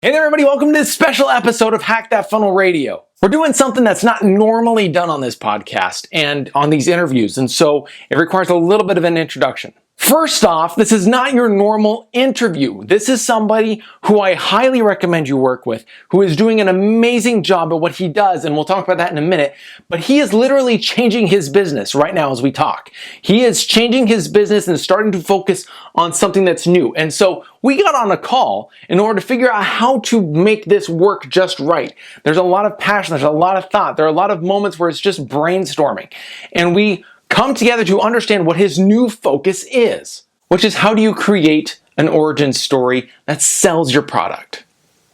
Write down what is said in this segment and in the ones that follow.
Hey there everybody, welcome to this special episode of Hack That Funnel Radio. We're doing something that's not normally done on this podcast and on these interviews, and so it requires a little bit of an introduction. First off, this is not your normal interview. This is somebody who I highly recommend you work with, who is doing an amazing job at what he does, and we'll talk about that in a minute, but he is literally changing his business right now as we talk. He is changing his business and starting to focus on something that's new. And so we got on a call in order to figure out how to make this work just right. There's a lot of passion, there's a lot of thought, there are a lot of moments where it's just brainstorming. And we come together to understand what his new focus is, which is how do you create an origin story that sells your product?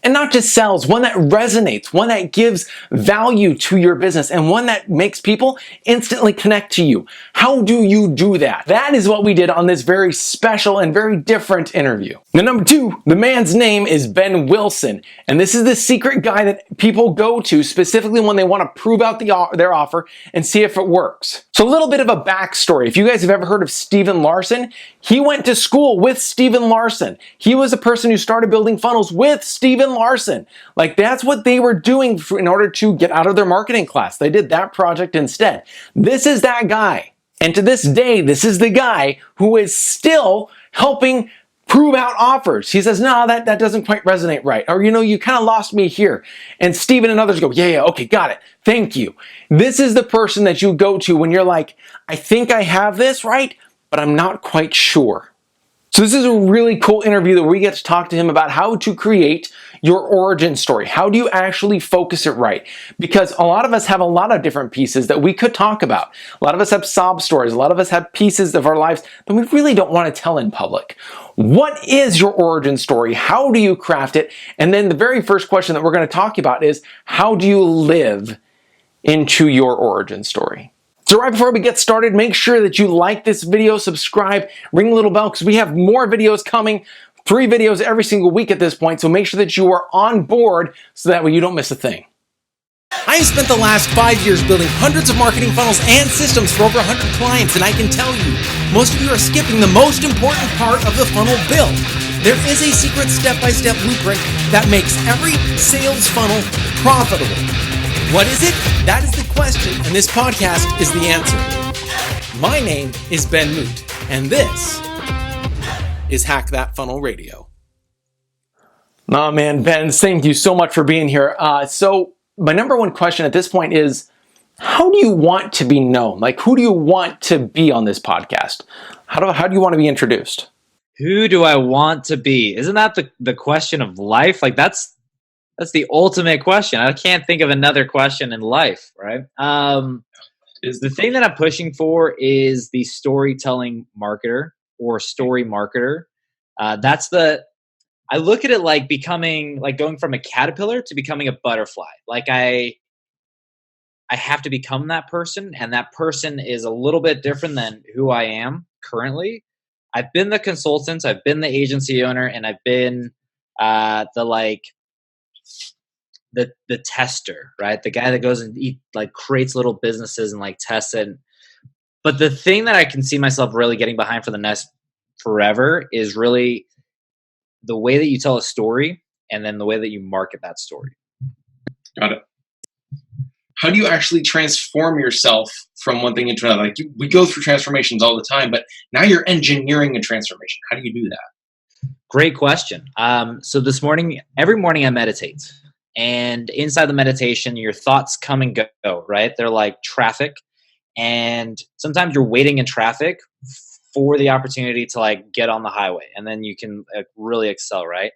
And not just sells, one that resonates, one that gives value to your business, and one that makes people instantly connect to you. How do you do that? That is what we did on this very special and very different interview. Now, number two, the man's name is Ben Wilson, and this is the secret guy that people go to specifically when they want to prove out their offer and see if it works. So a little bit of a backstory. If you guys have ever heard of Stephen Larson, he went to school with Stephen Larson. He was the person who started building funnels with Stephen Larson. Like, that's what they were doing in order to get out of their marketing class. They did that project instead. This is that guy. And to this day, this is the guy who is still helping prove out offers. He says, no, that doesn't quite resonate right. Or, you kind of lost me here. And Stephen and others go, yeah, okay, got it. Thank you. This is the person that you go to when you're like, I think I have this right, but I'm not quite sure. So this is a really cool interview that we get to talk to him about how to create your origin story. How do you actually focus it right? Because a lot of us have a lot of different pieces that we could talk about. A lot of us have sob stories. A lot of us have pieces of our lives that we really don't want to tell in public. What is your origin story? How do you craft it? And then the very first question that we're going to talk about is, how do you live into your origin story? So right before we get started, make sure that you like this video, subscribe, ring the little bell, because we have more videos coming, 3 videos every single week at this point, so make sure that you are on board so that way you don't miss a thing. I have spent the last 5 years building hundreds of marketing funnels and systems for over 100 clients, and I can tell you, most of you are skipping the most important part of the funnel build. There is a secret step-by-step blueprint that makes every sales funnel profitable. What is it? That is the question, and this podcast is the answer. My name is Ben Moote, and this is Hack That Funnel Radio. Oh man, Ben, thank you so much for being here. So my number one question at this point is, how do you want to be known? Like, who do you want to be on this podcast? How do you want to be introduced? Who do I want to be? Isn't that the question of life? Like, that's the ultimate question. I can't think of another question in life, right? Is the thing that I'm pushing for is the storytelling marketer or story marketer. I look at it like going from a caterpillar to becoming a butterfly. Like I have to become that person, and that person is a little bit different than who I am currently. I've been the consultant, I've been the agency owner, and I've been the tester, right? The guy that goes and creates little businesses and tests it. But the thing that I can see myself really getting behind for the next forever is really the way that you tell a story and then the way that you market that story. Got it. How do you actually transform yourself from one thing into another? We go through transformations all the time, but now you're engineering a transformation. How do you do that? Great question. So every morning I meditate. And inside the meditation, your thoughts come and go, right? They're like traffic. And sometimes you're waiting in traffic for the opportunity to get on the highway. And then you can really excel, right?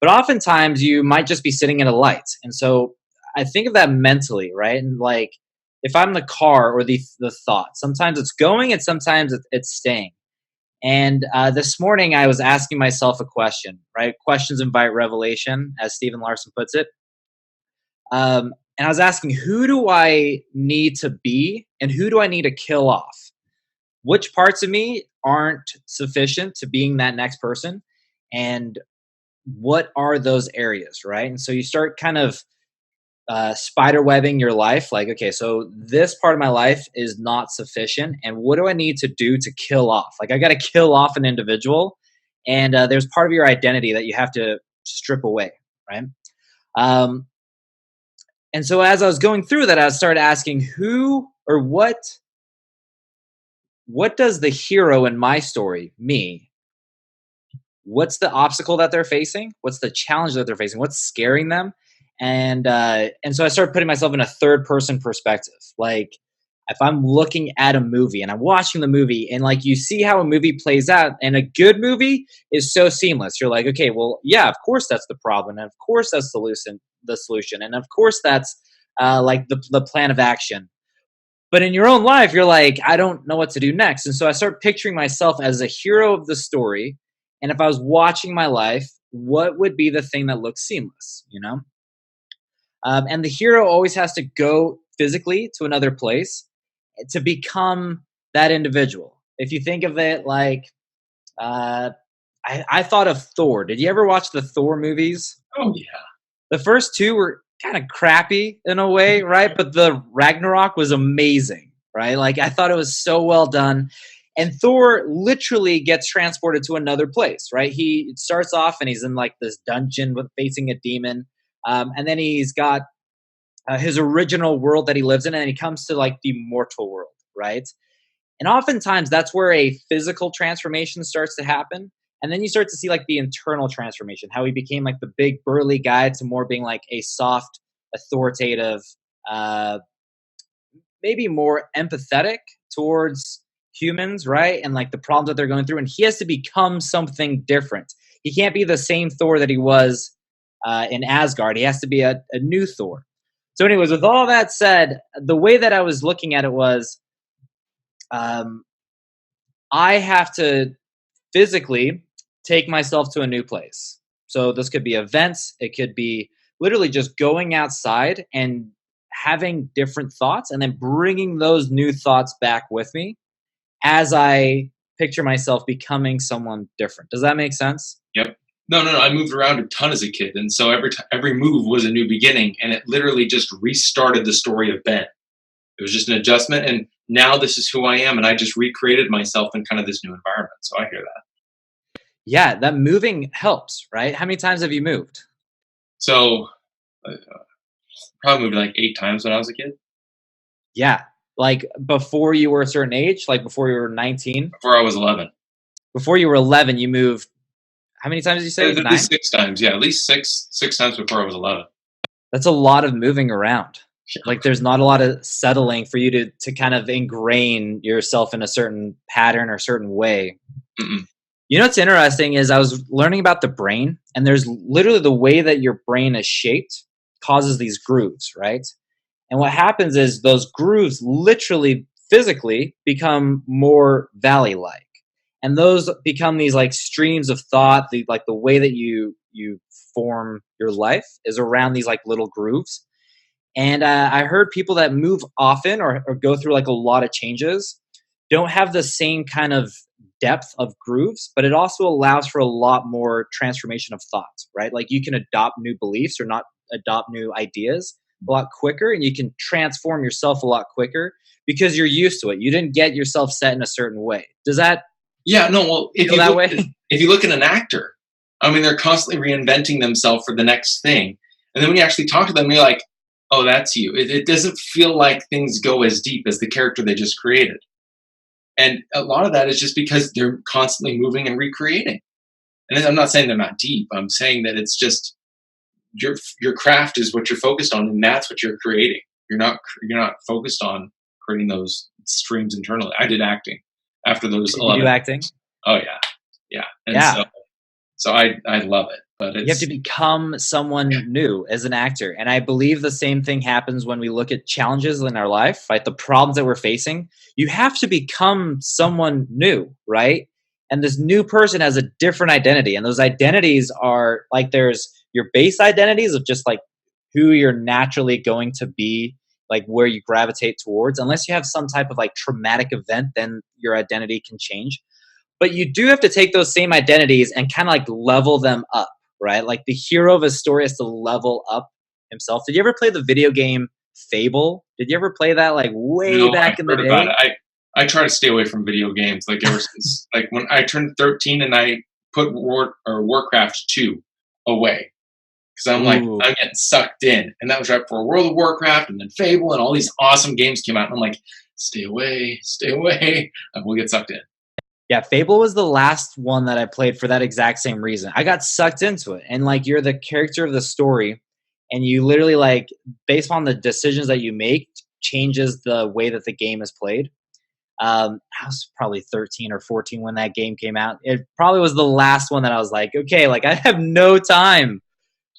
But oftentimes you might just be sitting at a light. And so I think of that mentally, right? And if I'm the car or the thought, sometimes it's going and sometimes it's staying. And this morning I was asking myself a question, right? Questions invite revelation, as Stephen Larson puts it. And I was asking, who do I need to be and who do I need to kill off? Which parts of me aren't sufficient to being that next person? And what are those areas, right? And so you start kind of spider webbing your life. Okay, so this part of my life is not sufficient. And what do I need to do to kill off? I got to kill off an individual. And there's part of your identity that you have to strip away. right? Um, and so as I was going through that, I started asking who or what does the hero in my story, me, what's the obstacle that they're facing? What's the challenge that they're facing? What's scaring them? And so I started putting myself in a third person perspective. Like if I'm looking at a movie and I'm watching the movie and like you see how a movie plays out, and a good movie is so seamless. You're like, okay, well, yeah, of course that's the problem, and of course that's the solution, and of course that's like the plan of action. But in your own life, you're like, I don't know what to do next. And so I start picturing myself as a hero of the story. And if I was watching my life, what would be the thing that looks seamless, you know? And the hero always has to go physically to another place to become that individual. If you think of it like, uh, I thought of Thor. Did you ever watch the Thor movies? Oh yeah. The first two were kind of crappy in a way, right? But the Ragnarok was amazing, right? Like I thought it was so well done. And Thor literally gets transported to another place, right? He starts off and he's in like this dungeon with facing a demon. And then he's got his original world that he lives in, and he comes to like the mortal world, right? And oftentimes that's where a physical transformation starts to happen. And then you start to see like the internal transformation, how he became like the big burly guy to more being like a soft, authoritative, uh, maybe more empathetic towards humans, right? And like the problems that they're going through. And he has to become something different. He can't be the same Thor that he was in Asgard. He has to be a new Thor. So, anyways, with all that said, the way that I was looking at it was I have to physically take myself to a new place. So this could be events. It could be literally just going outside and having different thoughts and then bringing those new thoughts back with me as I picture myself becoming someone different. Does that make sense? Yep. No. I moved around a ton as a kid, and so every move was a new beginning, and it literally just restarted the story of Ben. It was just an adjustment, and now this is who I am, and I just recreated myself in kind of this new environment. So I hear that. Yeah, that moving helps, right? How many times have you moved? So probably moved like 8 times when I was a kid. Yeah, like before you were a certain age, like before you were 19? Before I was 11. Before you were 11, you moved. How many times did you say? At 9? least 6 times. Yeah, at least six times before I was 11. That's a lot of moving around. Yeah. Like there's not a lot of settling for you to kind of ingrain yourself in a certain pattern or certain way. Mm-mm. You know what's interesting is I was learning about the brain, and there's literally the way that your brain is shaped causes these grooves, right? And what happens is those grooves literally physically become more valley-like. And those become these like streams of thought, like the way that you form your life is around these like little grooves. And I heard people that move often or go through like a lot of changes don't have the same kind of depth of grooves, but it also allows for a lot more transformation of thoughts, right? Like you can adopt new beliefs or not adopt new ideas a lot quicker, and you can transform yourself a lot quicker because you're used to it. You didn't get yourself set in a certain way. Does that Yeah, no, well, feel that way? If you look at an actor, I mean, they're constantly reinventing themselves for the next thing. And then when you actually talk to them, you're like, oh, that's you. It doesn't feel like things go as deep as the character they just created. And a lot of that is just because they're constantly moving and recreating. And I'm not saying they're not deep. I'm saying that it's just your craft is what you're focused on, and that's what you're creating. You're not focused on creating those streams internally. I did acting after those Did 11. you do acting? Oh yeah. And Yeah. so I love it, but You have to become someone new as an actor. And I believe the same thing happens when we look at challenges in our life, right? The problems that we're facing. You have to become someone new, right? And this new person has a different identity. And those identities are like there's your base identities of just like who you're naturally going to be, like where you gravitate towards. Unless you have some type of like traumatic event, then your identity can change. But you do have to take those same identities and kind of like level them up, right? Like the hero of a story has to level up himself. Did you ever play the video game Fable? Did you ever play that like way back in the day? About it. I try to stay away from video games like ever since like when I turned 13 and I put Warcraft 2 away. because I'm like, Ooh. I'm getting sucked in. And that was right before World of Warcraft and then Fable and all these awesome games came out. And I'm like, stay away, stay away. I will get sucked in. Yeah, Fable was the last one that I played for that exact same reason. I got sucked into it. And like you're the character of the story and you literally like based on the decisions that you make changes the way that the game is played. I was probably 13 or 14 when that game came out. It probably was the last one that I was like, okay, like I have no time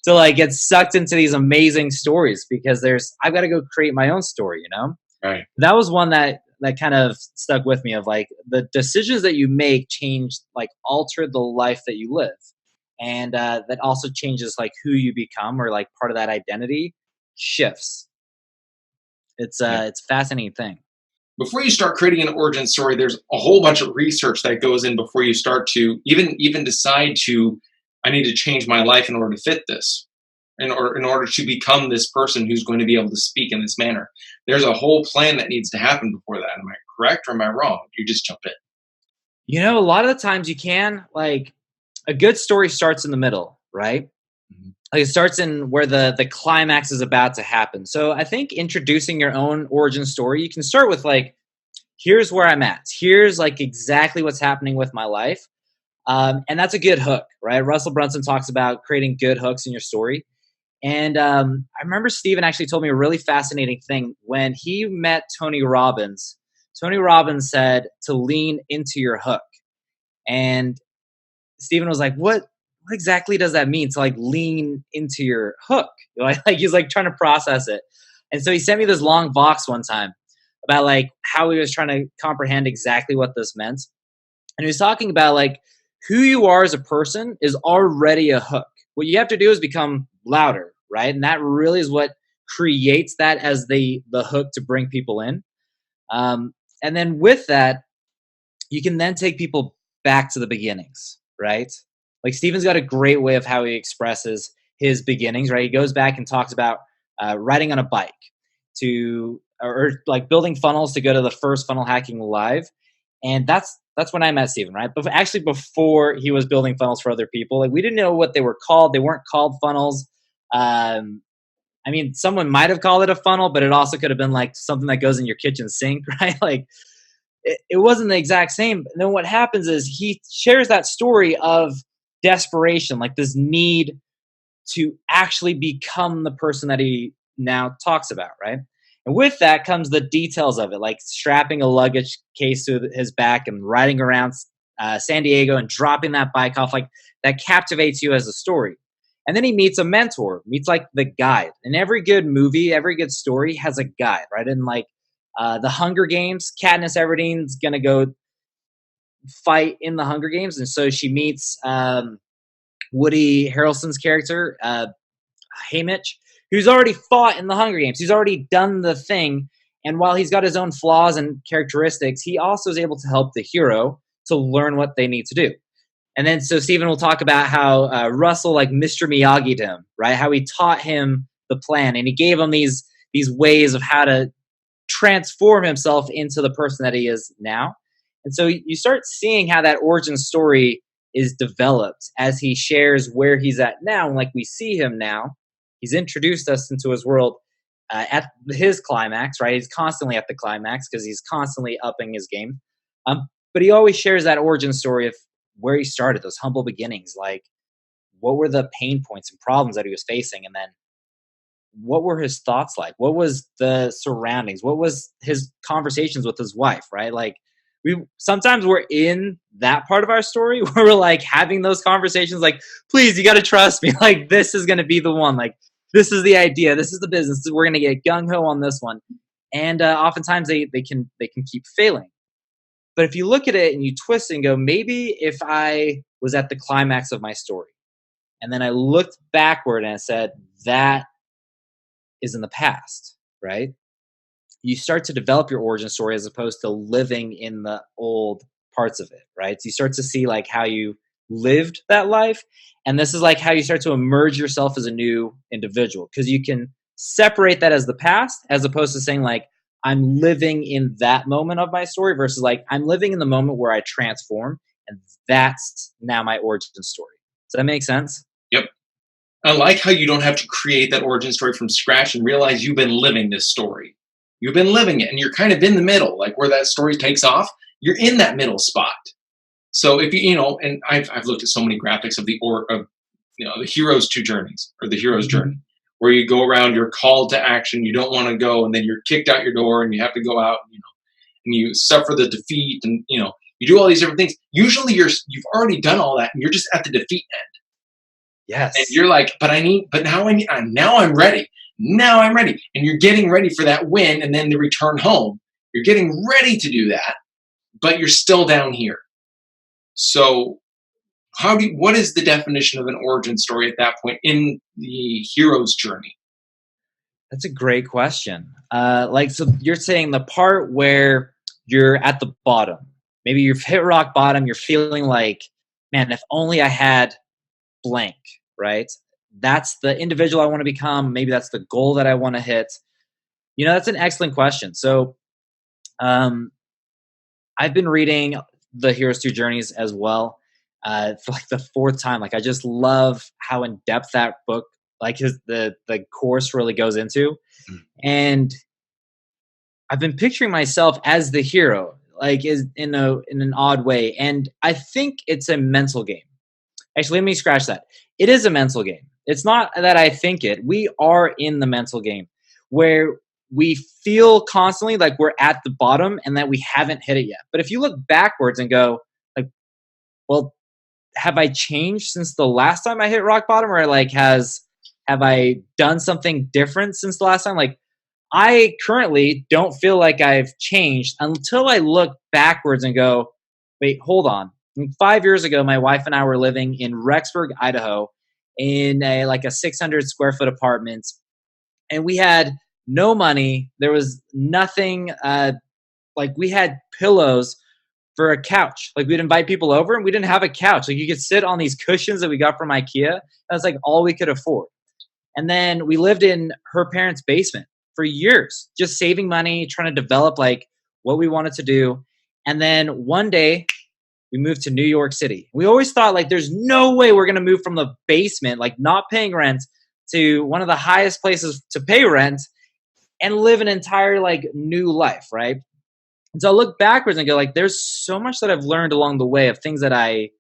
to like get sucked into these amazing stories because I've got to go create my own story, you know? Right. That was one that kind of stuck with me of like the decisions that you make change, like alter the life that you live. And that also changes like who you become or like part of that identity shifts. It's a fascinating thing. Before you start creating an origin story, there's a whole bunch of research that goes in before you start to even decide to, I need to change my life in order to fit this, in order to become this person who's going to be able to speak in this manner. There's a whole plan that needs to happen before that. Am I correct or am I wrong? You just jump in. You know, a lot of the times you can, like, a good story starts in the middle, right? Mhm. Like it starts in where the climax is about to happen. So I think introducing your own origin story, you can start with like, here's where I'm at. Here's like exactly what's happening with my life. And that's a good hook, right? Russell Brunson talks about creating good hooks in your story. And I remember Steven actually told me a really fascinating thing when he met Tony Robbins. Tony Robbins said to lean into your hook. And Steven was like, what exactly does that mean to like lean into your hook? Like he's like trying to process it. And so he sent me this long box one time about like how he was trying to comprehend exactly what this meant. And he was talking about like who you are as a person is already a hook. What you have to do is become louder, right? And that really is what creates that as the hook to bring people in. And then with that, you can then take people back to the beginnings, right? Like Steven's got a great way of how he expresses his beginnings, right? He goes back and talks about riding on a bike or like building funnels to go to the first funnel hacking live. And that's when I met Steven, right? But actually before he was building funnels for other people, like we didn't know what they were called. They weren't called funnels. I mean, someone might have called it a funnel, but it also could have been like something that goes in your kitchen sink, right? Like it wasn't the exact same. And then what happens is he shares that story of desperation, like this need to actually become the person that he now talks about, right? And with that comes the details of it, like strapping a luggage case to his back and riding around San Diego and dropping that bike off. Like that captivates you as a story. And then he meets a mentor, meets like the guide. And every good movie, every good story has a guide, right? And like the Hunger Games, Katniss Everdeen's gonna go fight in the Hunger Games, and so she meets Woody Harrelson's character, Haymitch, who's already fought in the Hunger Games. He's already done the thing, and while he's got his own flaws and characteristics, he also is able to help the hero to learn what they need to do. And then so Steven will talk about how Russell like Mr. Miyagi'd him, right? How he taught him the plan, and he gave him these ways of how to transform himself into the person that he is now. And so you start seeing how that origin story is developed as he shares where he's at now. And like we see him now, he's introduced us into his world at his climax, right? He's constantly at the climax because he's constantly upping his game. But he always shares that origin story of where he started, those humble beginnings, like what were the pain points and problems that he was facing, and then what were his thoughts like? What was the surroundings? What was his conversations with his wife, right? Like sometimes we're in that part of our story where we're like having those conversations like, please, you got to trust me. Like this is going to be the one. Like this is the idea. This is the business. We're going to get gung ho on this one. And oftentimes they can keep failing. But if you look at it and you twist it and go, maybe if I was at the climax of my story and then I looked backward and I said, that is in the past, right? You start to develop your origin story as opposed to living in the old parts of it, right? So you start to see like how you lived that life. And this is like how you start to emerge yourself as a new individual because you can separate that as the past as opposed to saying like, I'm living in that moment of my story versus like, I'm living in the moment where I transform and that's now my origin story. Does that make sense? Yep. I like how you don't have to create that origin story from scratch and realize you've been living this story. You've been living it, and you're kind of in the middle, like where that story takes off. You're in that middle spot. So if and I've looked at so many graphics of the hero's two journeys or the hero's journey, where you go around, you're called to action, you don't want to go, and then you're kicked out your door, and you have to go out, and you suffer the defeat, and you do all these different things. Usually, you've already done all that, and you're just at the defeat end. Yes. And you're like, but now I'm ready. Now I'm ready. And you're getting ready for that win and then the return home. You're getting ready to do that, but you're still down here. So what is the definition of an origin story at that point in the hero's journey? That's a great question. So you're saying the part where you're at the bottom, maybe you've hit rock bottom, you're feeling like, man, if only I had blank, right? That's the individual I want to become. Maybe that's the goal that I want to hit. That's an excellent question. So I've been reading The Hero's Two Journeys as well for like the fourth time. Like, I just love how in depth that book, like the course really goes into. And I've been picturing myself as the hero, like in an odd way. And I think it's a mental game. Actually, let me scratch that. It is a mental game. It's not that I think it. We are in the mental game where we feel constantly like we're at the bottom and that we haven't hit it yet. But if you look backwards and go like, well, have I changed since the last time I hit rock bottom? Or like, have I done something different since the last time? Like, I currently don't feel like I've changed until I look backwards and go, wait, hold on. 5 years ago, my wife and I were living in Rexburg, Idaho, in a 600 square foot apartment, and we had no money. There was nothing. We had pillows for a couch. Like, we'd invite people over, and we didn't have a couch. Like, you could sit on these cushions that we got from IKEA. That's like all we could afford. And then we lived in her parents' basement for years, just saving money, trying to develop like what we wanted to do. And then one day, we moved to New York City. We always thought like there's no way we're going to move from the basement, like not paying rent, to one of the highest places to pay rent and live an entire like new life, right? And so I look backwards and go like, there's so much that I've learned along the way of things that I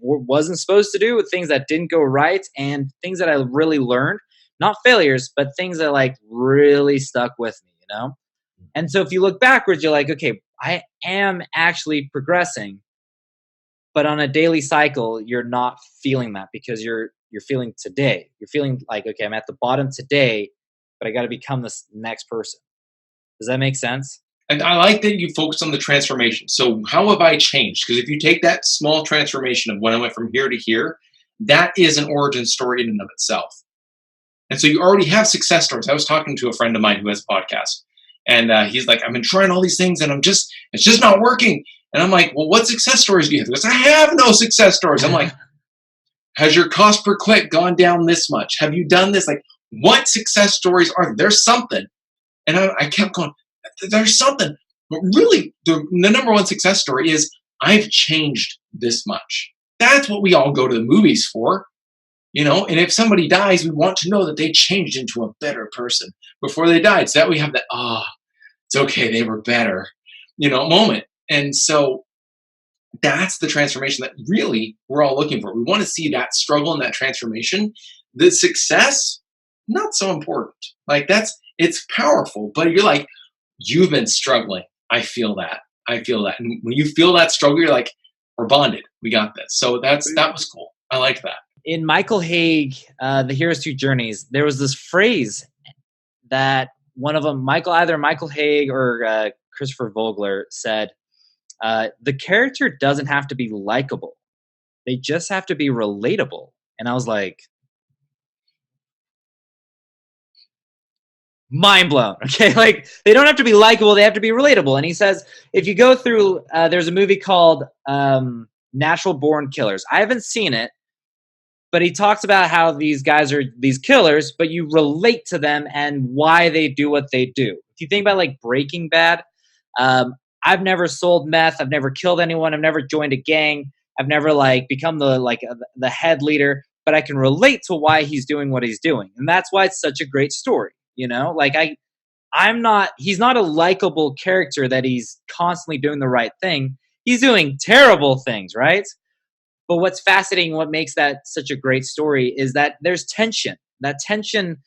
wasn't supposed to do, with things that didn't go right, and things that I really learned, not failures, but things that like really stuck with me, And so if you look backwards, you're like, okay, I am actually progressing, but on a daily cycle, you're not feeling that because you're feeling today. You're feeling like, okay, I'm at the bottom today, but I got to become this next person. Does that make sense? And I like that you focus on the transformation. So how have I changed? Because if you take that small transformation of when I went from here to here, that is an origin story in and of itself. And so you already have success stories. I was talking to a friend of mine who has a podcast. And he's like, I've been trying all these things and it's just not working. And I'm like, well, what success stories do you have? He goes, I have no success stories. I'm like, has your cost per click gone down this much? Have you done this? Like, what success stories are there? There's something. And I kept going, there's something. But really, the number one success story is I've changed this much. That's what we all go to the movies for. And if somebody dies, we want to know that they changed into a better person before they died. So that we have that, it's okay, they were better, moment. And so that's the transformation that really we're all looking for. We want to see that struggle and that transformation. The success, not so important. Like it's powerful, but you're like, you've been struggling. I feel that. And when you feel that struggle, you're like, we're bonded. We got this. So that was cool. I like that. In Michael Haig, The Hero's Two Journeys, there was this phrase that one of them, either Michael Haig or Christopher Vogler said, the character doesn't have to be likable. They just have to be relatable. And I was like, mind blown. Okay. Like, they don't have to be likable. They have to be relatable. And he says, if you go through, there's a movie called Natural Born Killers. I haven't seen it, but he talks about how these guys are these killers, but you relate to them and why they do what they do. If you think about like Breaking Bad, I've never sold meth. I've never killed anyone. I've never joined a gang. I've never like become the head leader. but I can relate to why he's doing what he's doing. And that's why it's such a great story. Like he's not a likable character that he's constantly doing the right thing. He's doing terrible things, right? But what's fascinating, what makes that such a great story is that there's tension. That tension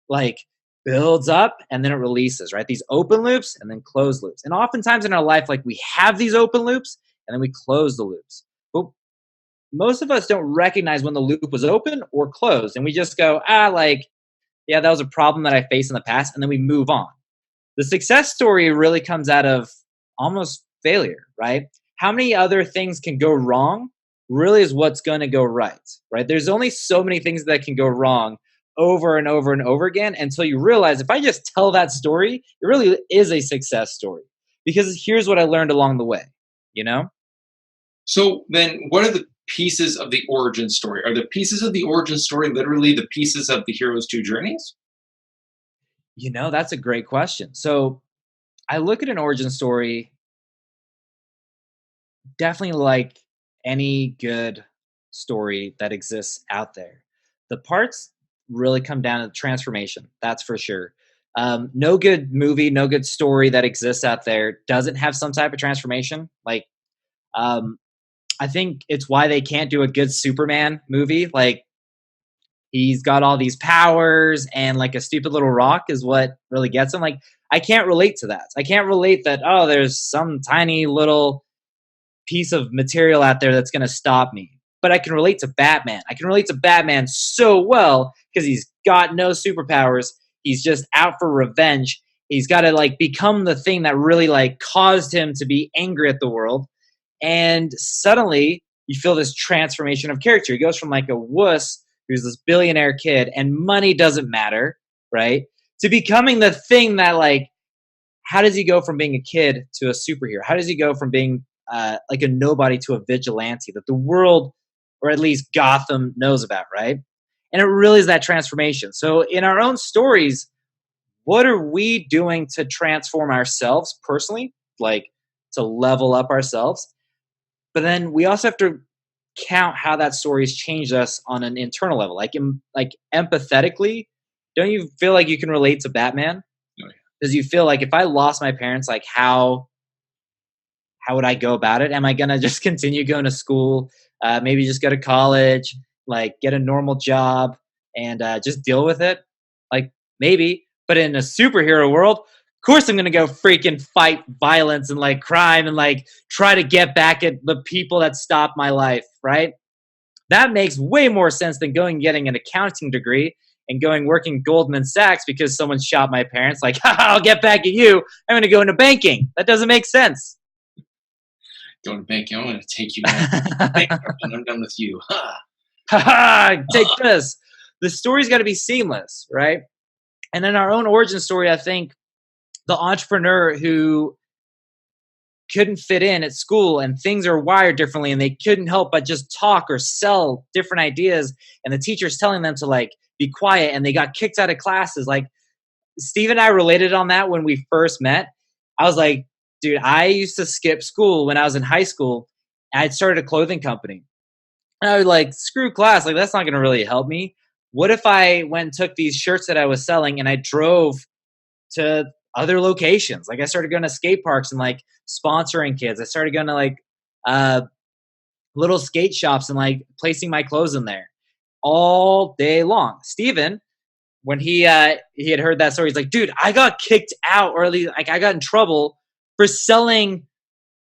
like builds up and then it releases, right? These open loops and then closed loops. And oftentimes in our life, like we have these open loops and then we close the loops. But most of us don't recognize when the loop was open or closed. And we just go, yeah, that was a problem that I faced in the past. And then we move on. The success story really comes out of almost failure, right? How many other things can go wrong really is what's going to go right? There's only so many things that can go wrong over and over and over again until you realize if I just tell that story, it really is a success story. Because here's what I learned along the way, So then what are the pieces of the origin story? Are the pieces of the origin story literally the pieces of the hero's two journeys? That's a great question. So I look at an origin story definitely like any good story that exists out there. The parts really come down to transformation. That's for sure. No good movie, no good story that exists out there doesn't have some type of transformation. I think it's why they can't do a good Superman movie. He's got all these powers and like a stupid little rock is what really gets him. I can't relate to that. I can't relate that, there's some tiny little piece of material out there that's going to stop me. But I can relate to Batman. I can relate to Batman so well because he's got no superpowers. He's just out for revenge. He's got to become the thing that really caused him to be angry at the world. And suddenly you feel this transformation of character. He goes from a wuss who's this billionaire kid and money doesn't matter, right? To becoming the thing that how does he go from being a kid to a superhero? How does he go from being a nobody to a vigilante that the world, or at least Gotham, knows about, right? And it really is that transformation. So in our own stories, what are we doing to transform ourselves personally, to level up ourselves? But then we also have to count how that story's changed us on an internal level. Empathetically, don't you feel like you can relate to Batman? Oh, yeah. Because you feel like if I lost my parents, how would I go about it? Am I going to just continue going to school, maybe just go to college, get a normal job and just deal with it? Maybe. But in a superhero world, of course I'm going to go freaking fight violence and crime and try to get back at the people that stopped my life, right? That makes way more sense than going and getting an accounting degree and going working Goldman Sachs because someone shot my parents. I'll get back at you. I'm going to go into banking. That doesn't make sense. Going to banking, I'm going to take you now. And I'm done with you. Take this. The story's got to be seamless, right? And in our own origin story, I think the entrepreneur who couldn't fit in at school and things are wired differently and they couldn't help but just talk or sell different ideas and the teacher's telling them to be quiet and they got kicked out of classes. Steve and I related on that when we first met. I was like, dude, I used to skip school when I was in high school. I'd started a clothing company. And I would screw class. That's not going to really help me. What if I went and took these shirts that I was selling and I drove to other locations? I started going to skate parks and sponsoring kids. I started going to little skate shops and placing my clothes in there all day long. Steven, when he had heard that story, he's like, dude, I got kicked out, or at least I got in trouble for selling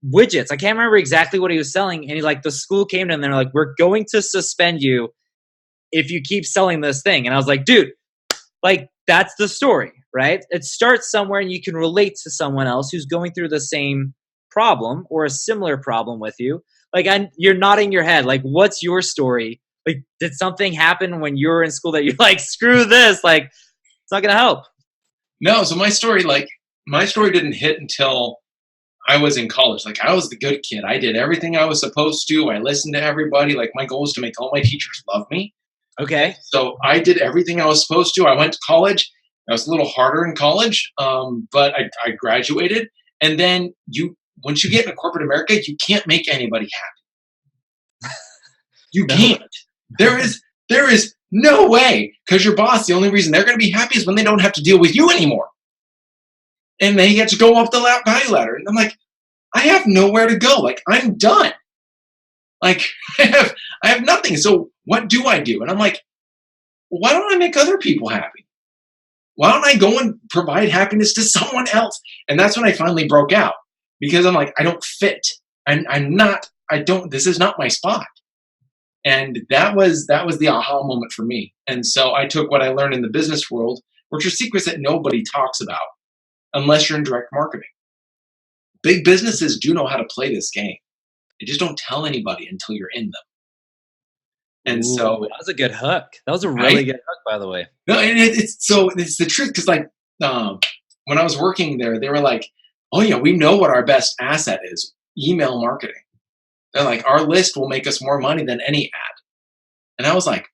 widgets. I can't remember exactly what he was selling. And the school came to him and they're like, we're going to suspend you if you keep selling this thing. And I was like, dude, that's the story, right? It starts somewhere and you can relate to someone else who's going through the same problem or a similar problem with you. You're nodding your head. What's your story? Did something happen when you were in school that you're screw this? It's not going to help. No. So my story didn't hit until I was in college. I was the good kid. I did everything I was supposed to. I listened to everybody. My goal was to make all my teachers love me. Okay. So I did everything I was supposed to. I went to college. I was a little harder in college, but I graduated. And then once you get into corporate America, you can't make anybody happy. You can't. There There is no way, because your boss, the only reason they're going to be happy is when they don't have to deal with you anymore. And they get to go up the value ladder. And I'm like, I have nowhere to go. Like, I'm done. Like, I have nothing. So what do I do? And I'm like, why don't I make other people happy? Why don't I go and provide happiness to someone else? And that's when I finally broke out, because I'm like, I don't fit. This is not my spot. And that was the aha moment for me. And so I took what I learned in the business world, which are secrets that nobody talks about unless you're in direct marketing. Big businesses do know how to play this game. They just don't tell anybody until you're in them. And so that was a good hook. That was a really good hook, by the way. No, and it's the truth, because like when I was working there, they were like, "Oh yeah, we know what our best asset is: email marketing." They're like, "Our list will make us more money than any ad." And I was like,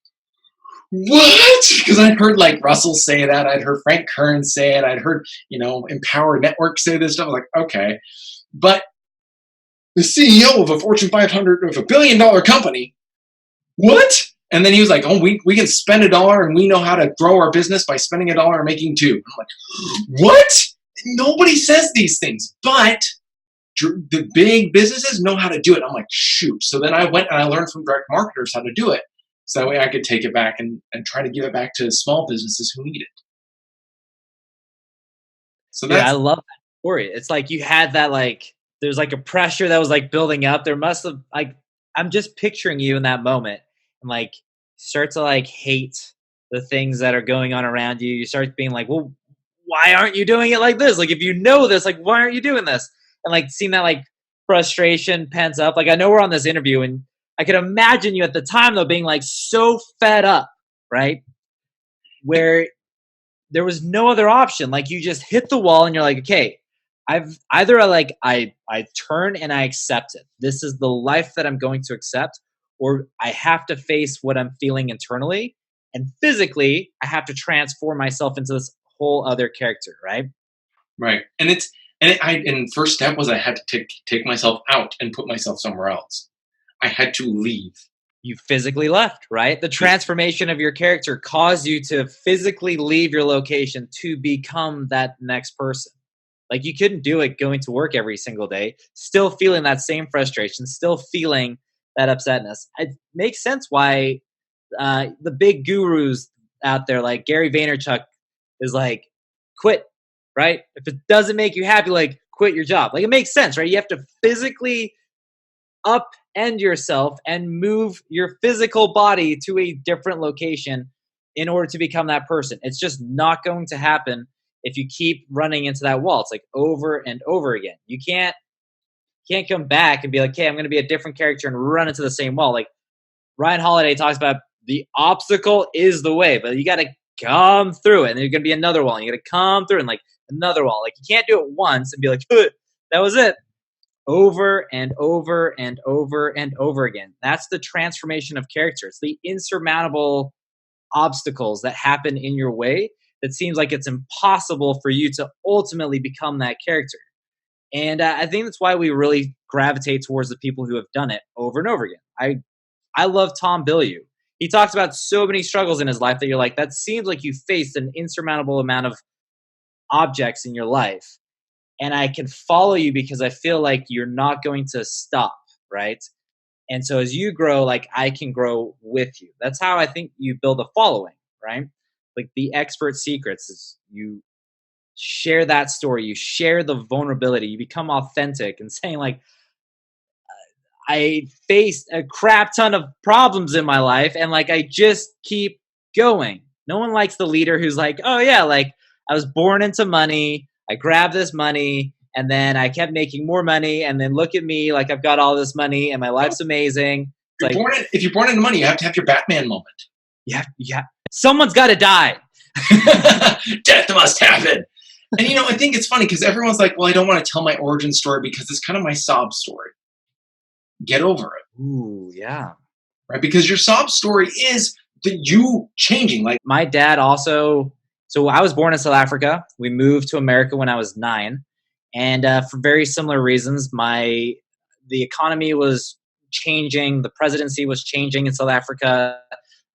"What?" Because I'd heard like Russell say that, I'd heard Frank Kern say it, I'd heard Empower Network say this stuff. I was like, okay, but the CEO of a Fortune 500 of $1 billion company. What? And then he was like, "Oh, we can spend $1 and we know how to grow our business by spending $1 and making $2." I'm like, what? Nobody says these things, but the big businesses know how to do it. I'm like, shoot. So then I went and I learned from direct marketers how to do it. So that way I could take it back and try to give it back to small businesses who need it. So I love that story. It's like you had that, like, there's like a pressure that was like building up. There must have, like, I'm just picturing you in that moment. And like start to like hate the things that are going on around you. You start being like, well, why aren't you doing it like this? Like, if you know this, like, why aren't you doing this? And like seeing that like frustration pent up. Like, I know we're on this interview and I could imagine you at the time though being like so fed up, right? Where there was no other option. Like, you just hit the wall and you're like, okay, I turn and I accept it. This is the life that I'm going to accept, or I have to face what I'm feeling internally, and physically I have to transform myself into this whole other character, right? Right. And first step was I had to take myself out and put myself somewhere else. I had to leave. You physically left, right? The transformation of your character caused you to physically leave your location to become that next person. Like, you couldn't do it going to work every single day, still feeling that same frustration, still feeling that upsetness. It makes sense why the big gurus out there, like Gary Vaynerchuk, is like, quit, right? If it doesn't make you happy, like, quit your job. Like, it makes sense, right? You have to physically upend yourself and move your physical body to a different location in order to become that person. It's just not going to happen if you keep running into that wall. It's like over and over again. You can't come back and be like, okay, I'm going to be a different character and run into the same wall. Like, Ryan Holiday talks about, the obstacle is the way, but you got to come through it. And there's going to be another wall. And you got to come through and like another wall. Like, you can't do it once and be like, that was it. Over and over and over and over again. That's the transformation of character. It's the insurmountable obstacles that happen in your way that seems like it's impossible for you to ultimately become that character. And I think that's why we really gravitate towards the people who have done it over and over again. I love Tom Bilyeu. He talks about so many struggles in his life that you're like, that seems like you faced an insurmountable amount of objects in your life. And I can follow you because I feel like you're not going to stop, right? And so as you grow, like, I can grow with you. That's how I think you build a following, right? Like, the expert secrets is you share that story, you share the vulnerability, you become authentic and saying like, I faced a crap ton of problems in my life and like, I just keep going. No one likes the leader who's like, oh yeah, like, I was born into money, I grabbed this money and then I kept making more money and then look at me, like, I've got all this money and my life's amazing. If you're born into money, you have to have your Batman moment. Yeah. Someone's got to die. Death must happen. And I think it's funny because everyone's like, well, I don't want to tell my origin story because it's kind of my sob story. Get over it. Ooh, yeah. Right? Because your sob story is you changing. Like, my dad also, so I was born in South Africa. We moved to America when I was 9. And for very similar reasons, the economy was changing. The presidency was changing in South Africa.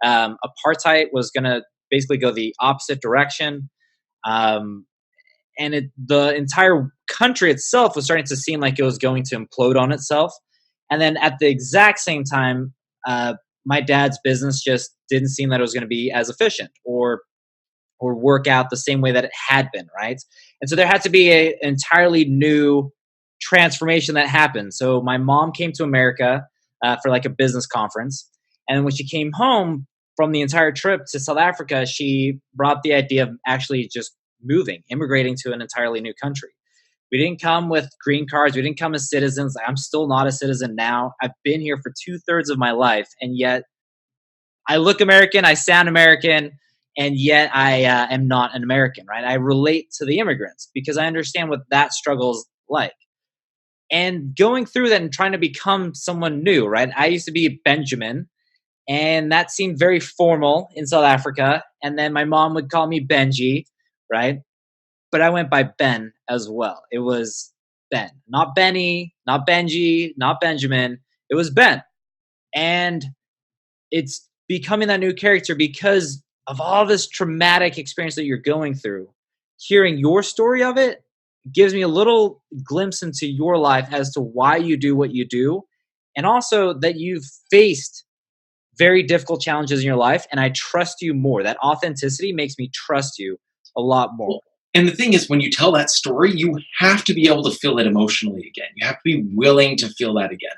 Apartheid was going to basically go the opposite direction. Um, and the entire country itself was starting to seem like it was going to implode on itself. And then at the exact same time, my dad's business just didn't seem that it was going to be as efficient or work out the same way that it had been, right? And so there had to be an entirely new transformation that happened. So my mom came to America for like a business conference, and when she came home from the entire trip to South Africa, she brought the idea of actually just immigrating to an entirely new country. We didn't come with green cards. We didn't come as citizens. I'm still not a citizen now. I've been here for 2/3 of my life, and yet I look American, I sound American, and yet I am not an American, right? I relate to the immigrants because I understand what that struggle is like. And going through that and trying to become someone new, right? I used to be Benjamin, and that seemed very formal in South Africa. And then my mom would call me Benji, right? But I went by Ben as well. It was Ben, not Benny, not Benji, not Benjamin. It was Ben. And it's becoming that new character because of all this traumatic experience that you're going through. Hearing your story of it gives me a little glimpse into your life as to why you do what you do, and also that you've faced very difficult challenges in your life, and I trust you more. That authenticity makes me trust you a lot more. And the thing is, when you tell that story, you have to be able to feel it emotionally again. You have to be willing to feel that again.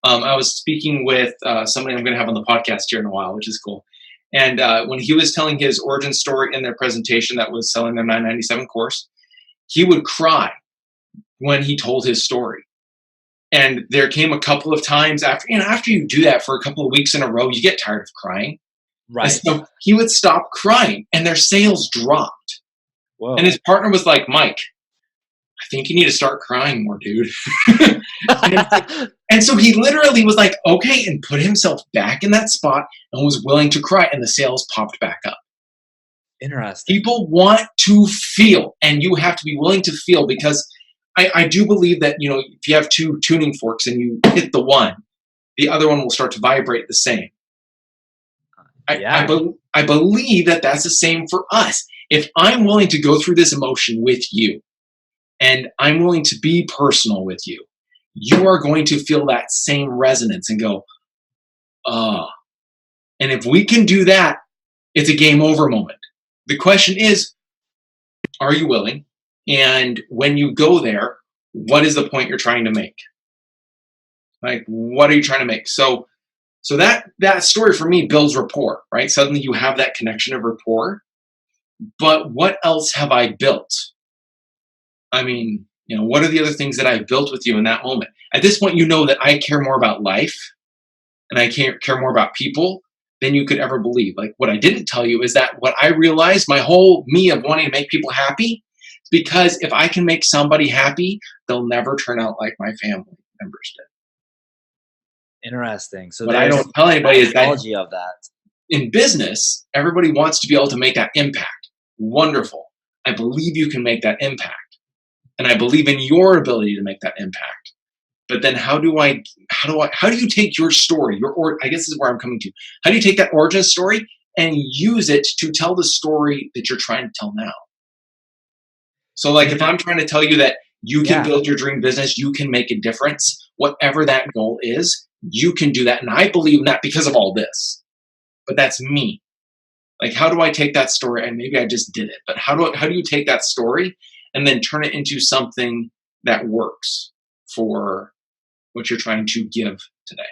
I was speaking with somebody I'm going to have on the podcast here in a while, which is cool. And when he was telling his origin story in their presentation that was selling their $9.97 course, he would cry when he told his story. And there came a couple of times after you do that for a couple of weeks in a row, you get tired of crying. Right. And so he would stop crying, and their sales dropped. Whoa. And his partner was like, Mike, I think you need to start crying more, dude. And so he literally was like, okay, and put himself back in that spot and was willing to cry, and the sales popped back up. Interesting. People want to feel, and you have to be willing to feel, because I do believe that, if you have two tuning forks and you hit the one, the other one will start to vibrate the same. I believe that that's the same for us. If I'm willing to go through this emotion with you, and I'm willing to be personal with you, you are going to feel that same resonance and go, and if we can do that, it's a game over moment. The question is, are you willing? And when you go there, what is the point you're trying to make? Like, what are you trying to make? So that story for me builds rapport, right? Suddenly you have that connection of rapport. But what else have I built? I mean, what are the other things that I've built with you in that moment? At this point, you know that I care more about life and I care more about people than you could ever believe. Like, what I didn't tell you is that what I realized, my whole me of wanting to make people happy, because if I can make somebody happy, they'll never turn out like my family members did. Interesting. So what I don't tell anybody is that of that. In business, everybody wants to be able to make that impact. Wonderful. I believe you can make that impact. And I believe in your ability to make that impact. But then how do you take your story, I guess this is where I'm coming to. How do you take that origin story and use it to tell the story that you're trying to tell now? So like, if I'm trying to tell you that you can build your dream business, you can make a difference, whatever that goal is, you can do that. And I believe in that because of all this. But that's me. Like, how do I take that story? And maybe I just did it, but how do you take that story and then turn it into something that works for what you're trying to give today?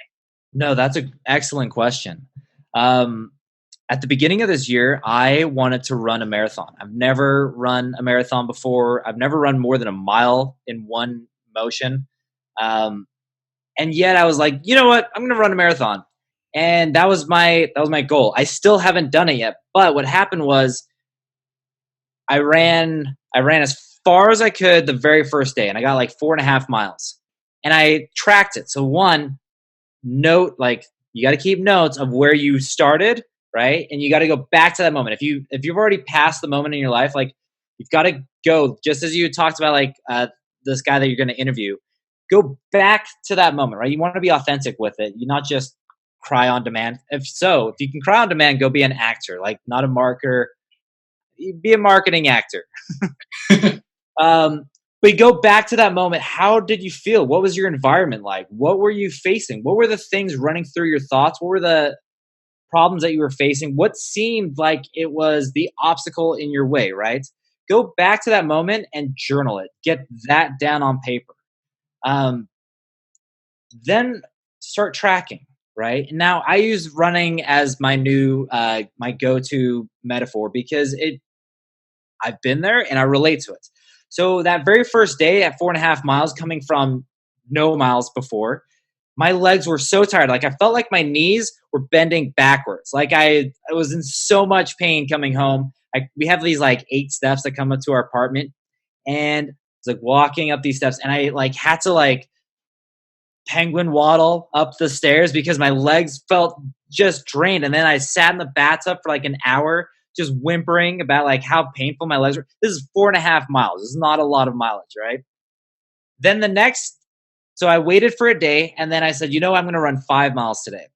No, that's an excellent question. At the beginning of this year, I wanted to run a marathon. I've never run a marathon before. I've never run more than a mile in one motion. And yet I was like, you know what? I'm going to run a marathon. And that was my goal. I still haven't done it yet. But what happened was I ran as far as I could the very first day, and I got like 4.5 miles. And I tracked it. So one note, like, you got to keep notes of where you started, right? And you got to go back to that moment. If you've already passed the moment in your life, like, you've got to go, just as you talked about, like, this guy that you're going to interview, go back to that moment, right? You want to be authentic with it. You not just cry on demand? If so, if you can cry on demand, go be an actor, like not a marketer. Be a marketing actor. Um, but go back to that moment. How did you feel? What was your environment like? What were you facing? What were the things running through your thoughts? What were the problems that you were facing? What seemed like it was the obstacle in your way, right? Go back to that moment and journal it. Get that down on paper. Um, then start tracking, right? Now I use running as my new my go-to metaphor because I've been there and I relate to it. So that very first day at 4.5 miles, coming from no miles before, my legs were so tired. Like I felt like my knees were bending backwards. Like I was in so much pain coming home. We have these like 8 steps that come up to our apartment, and it's like walking up these steps, and I like had to like penguin waddle up the stairs because my legs felt just drained. And then I sat in the bathtub for like an hour, just whimpering about like how painful my legs were. This is 4.5 miles. This is not a lot of mileage, right? Then so I waited for a day, and then I said, I'm going to run 5 miles today.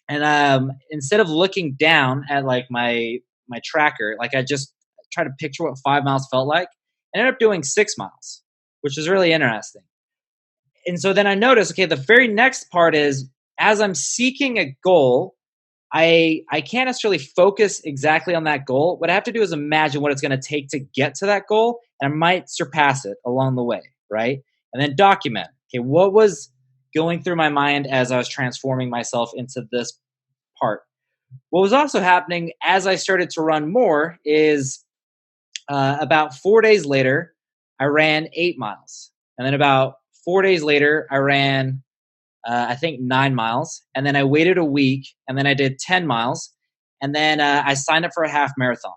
And instead of looking down at like my tracker, like I just tried to picture what 5 miles felt like. I ended up doing 6 miles, which is really interesting. And so then I noticed, okay, the very next part is as I'm seeking a goal, I can't necessarily focus exactly on that goal. What I have to do is imagine what it's going to take to get to that goal, and I might surpass it along the way, right? And then document, okay, what was going through my mind as I was transforming myself into this part. What was also happening as I started to run more is about 4 days later, I ran 8 miles. And then about 4 days later, I ran, I think, 9 miles. And then I waited a week, and then I did 10 miles. And then I signed up for a half marathon.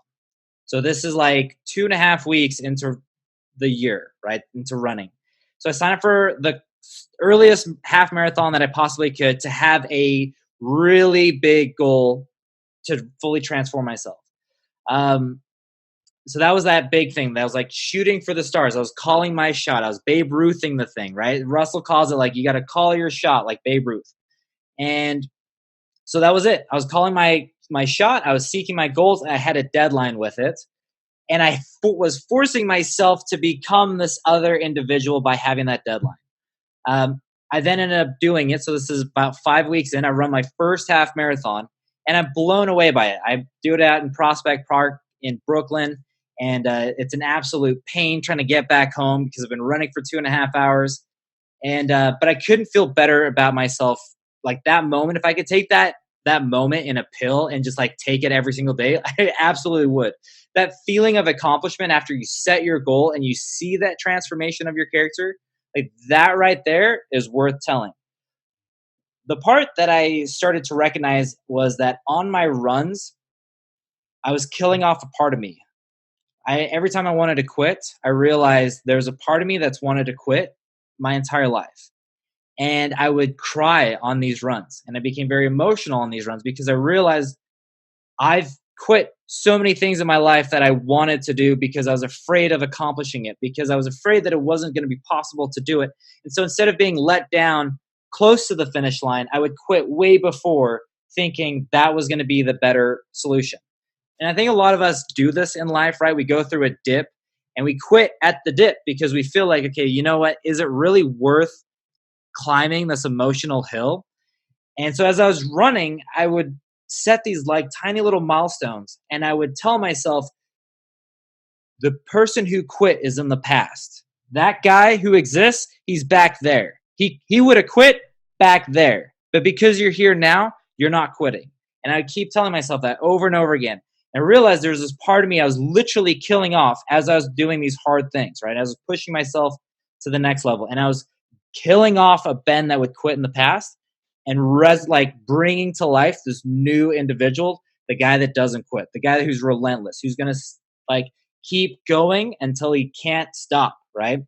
So this is like 2.5 weeks into the year, right? Into running. So I signed up for the earliest half marathon that I possibly could to have a really big goal to fully transform myself. So that was that big thing. That was like shooting for the stars. I was calling my shot. I was Babe Ruthing the thing, right? Russell calls it like you got to call your shot like Babe Ruth. And so that was it. I was calling my shot. I was seeking my goals. And I had a deadline with it. And I was forcing myself to become this other individual by having that deadline. I then ended up doing it. So this is about 5 weeks in. I run my first half marathon, and I'm blown away by it. I do it out in Prospect Park in Brooklyn, and it's an absolute pain trying to get back home because I've been running for 2.5 hours. And but I couldn't feel better about myself like that moment. If I could take that moment in a pill and just like take it every single day, I absolutely would. That feeling of accomplishment after you set your goal and you see that transformation of your character, like that right there is worth telling. The part that I started to recognize was that on my runs, I was killing off a part of me. Every time I wanted to quit, I realized there's a part of me that's wanted to quit my entire life. And I would cry on these runs. And I became very emotional on these runs because I realized I've quit so many things in my life that I wanted to do because I was afraid of accomplishing it, because I was afraid that it wasn't going to be possible to do it. And so instead of being let down close to the finish line, I would quit way before, thinking that was going to be the better solution. And I think a lot of us do this in life, right? We go through a dip and we quit at the dip because we feel like, okay, you know what? Is it really worth climbing this emotional hill? And so as I was running, I would set these like tiny little milestones, and I would tell myself, the person who quit is in the past. That guy who exists, he's back there. He would have quit back there. But because you're here now, you're not quitting. And I keep telling myself that over and over again. And I realized there's this part of me I was literally killing off as I was doing these hard things, right? I was pushing myself to the next level. And I was killing off a Ben that would quit in the past and like bringing to life this new individual, the guy that doesn't quit, the guy who's relentless, who's going to like keep going until he can't stop, right?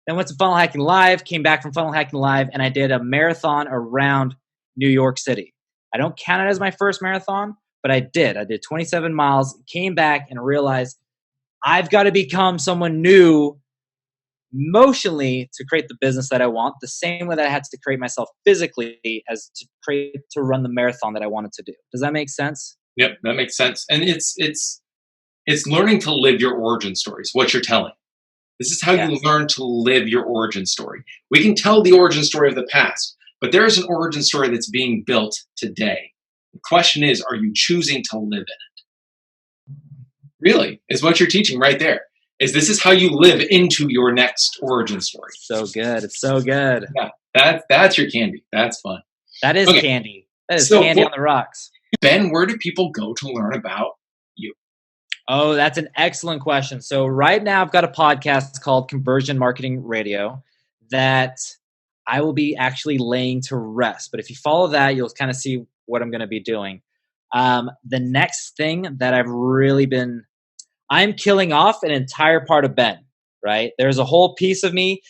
Then went to Funnel Hacking Live, came back from Funnel Hacking Live, and I did a marathon around New York City. I don't count it as my first marathon, but I did. I did 27 miles, came back and realized I've got to become someone new emotionally to create the business that I want, the same way that I had to create myself physically as to run the marathon that I wanted to do. Does that make sense? Yep, that makes sense. And it's learning to live your origin stories, what you're telling. This is how Yes. you learn to live your origin story. We can tell the origin story of the past, but there is an origin story that's being built today. The question is, are you choosing to live in it? Really, is what you're teaching right there. This is how you live into your next origin story. So good. It's so good. Yeah, that's your candy. That's fun. That is Okay. candy. That is So, candy on the rocks. Ben, where do people go to learn about you? Oh, that's an excellent question. So right now I've got a podcast called Conversion Marketing Radio that I will be actually laying to rest. But if you follow that, you'll kind of see what I'm going to be doing. The next thing that I'm killing off an entire part of Ben, right? There's a whole piece of me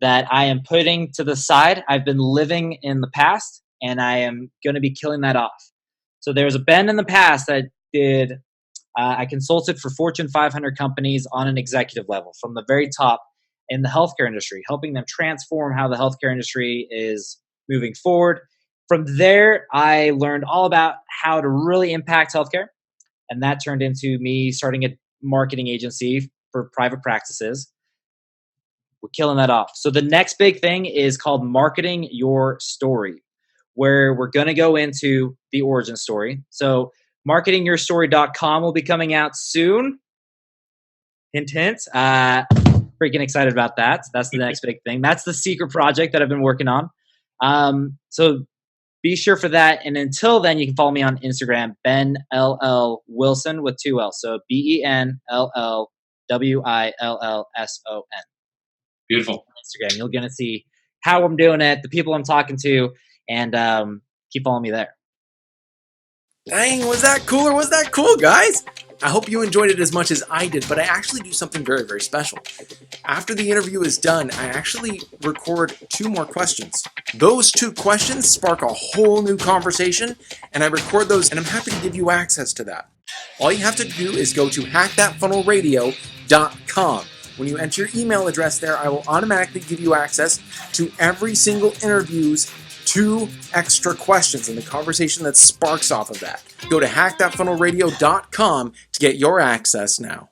that I am putting to the side. I've been living in the past and I am going to be killing that off. So there was a Ben in the past that I consulted for Fortune 500 companies on an executive level from the very top in the healthcare industry, helping them transform how the healthcare industry is moving forward. From there, I learned all about how to really impact healthcare. And that turned into me starting a marketing agency for private practices. We're killing that off. So the next big thing is called Marketing Your Story, where we're going to go into the origin story. So marketingyourstory.com will be coming out soon. Hint, hint. Freaking excited about that. That's the next big thing. That's the secret project that I've been working on. So be sure for that. And until then, you can follow me on Instagram, Ben LL Wilson with 2 L. So BenLLWillson. Beautiful. Instagram. You're going to see how I'm doing it, the people I'm talking to, and keep following me there. Dang, was that cool or was that cool, guys? I hope you enjoyed it as much as I did, but I actually do something very, very special. After the interview is done, I actually record 2 more questions. Those 2 questions spark a whole new conversation, and I record those, and I'm happy to give you access to that. All you have to do is go to hackthatfunnelradio.com. When you enter your email address there, I will automatically give you access to every single interview's 2 extra questions and the conversation that sparks off of that. Go to hackthatfunnelradio.com to get your access now.